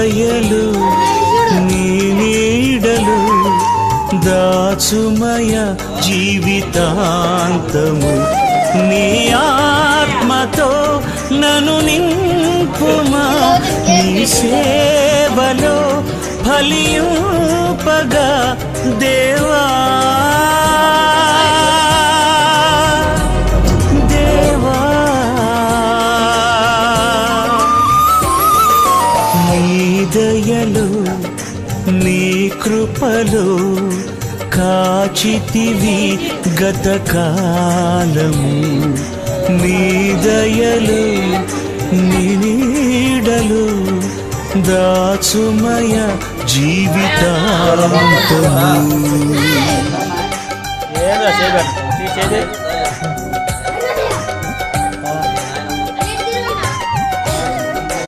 దయలు నీ నీడలు దాచుమయ జీవితాంతము నీ ఆత్మతో నన్ను నింపుమా నీ సేవలో ఫలింపగా దేవా దేవా నీ దయలో నీ కృపలో కాచితివి గతకాలము నీ దయలు నీ నీడలు దాచుమయ జీవితాంతము